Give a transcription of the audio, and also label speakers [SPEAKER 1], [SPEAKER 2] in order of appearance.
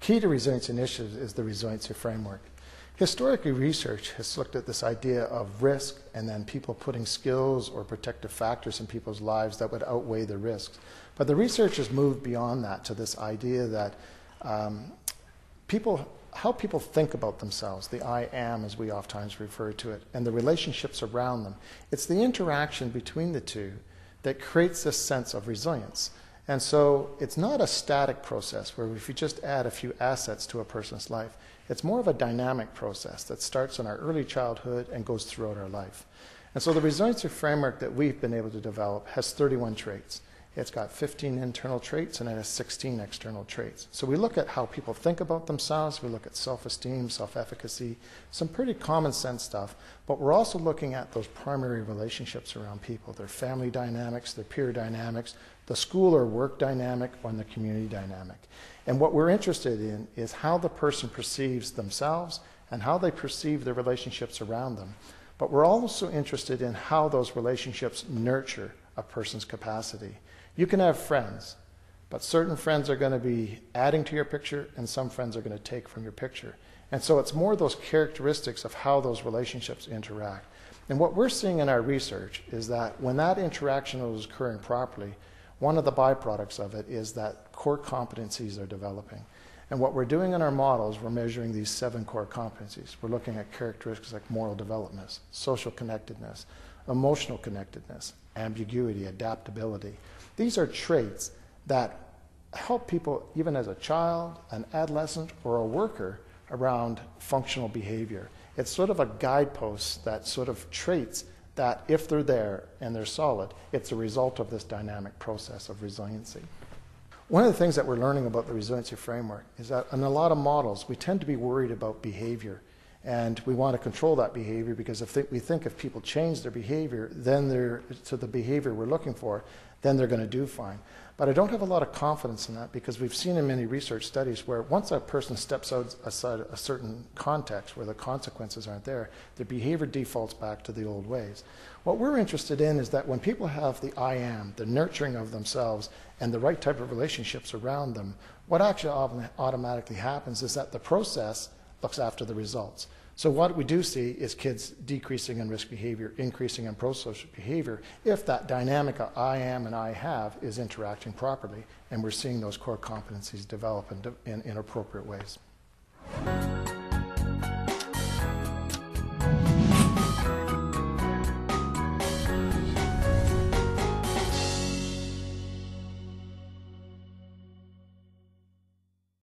[SPEAKER 1] Key to resilience initiatives is the Resiliency Framework. Historically, research has looked at this idea of risk and then people putting skills or protective factors in people's lives that would outweigh the risks. But the research has moved beyond that to this idea that how people think about themselves, the I am as we oftentimes refer to it, and the relationships around them. It's the interaction between the two that creates this sense of resilience. And so it's not a static process where if you just add a few assets to a person's life, it's more of a dynamic process that starts in our early childhood and goes throughout our life. And so the resiliency framework that we've been able to develop has 31 traits. It's got 15 internal traits and it has 16 external traits. So we look at how people think about themselves, we look at self-esteem, self-efficacy, some pretty common sense stuff, but we're also looking at those primary relationships around people, their family dynamics, their peer dynamics, the school or work dynamic, or the community dynamic. And what we're interested in is how the person perceives themselves and how they perceive the relationships around them. But we're also interested in how those relationships nurture a person's capacity. You can have friends, but certain friends are going to be adding to your picture and some friends are going to take from your picture. And so it's more those characteristics of how those relationships interact. And what we're seeing in our research is that when that interaction is occurring properly, one of the byproducts of it is that core competencies are developing. And what we're doing in our models, we're measuring these 7 core competencies. We're looking at characteristics like moral development, social connectedness, emotional connectedness, ambiguity, adaptability. These are traits that help people, even as a child, an adolescent, or a worker, around functional behavior. It's sort of a guidepost that sort of traits that if they're there and they're solid, it's a result of this dynamic process of resiliency. One of the things that we're learning about the resiliency framework is that in a lot of models, we tend to be worried about behavior. And we want to control that behavior because we think if people change their behavior, then to the behavior we're looking for, then they're going to do fine. But I don't have a lot of confidence in that because we've seen in many research studies where once a person steps outside a certain context where the consequences aren't there, their behavior defaults back to the old ways. What we're interested in is that when people have the I am, the nurturing of themselves, and the right type of relationships around them, what actually automatically happens is that the process looks after the results. So what we do see is kids decreasing in risk behavior, increasing in pro-social behavior, if that dynamic of I am and I have is interacting properly, and we're seeing those core competencies develop in appropriate ways.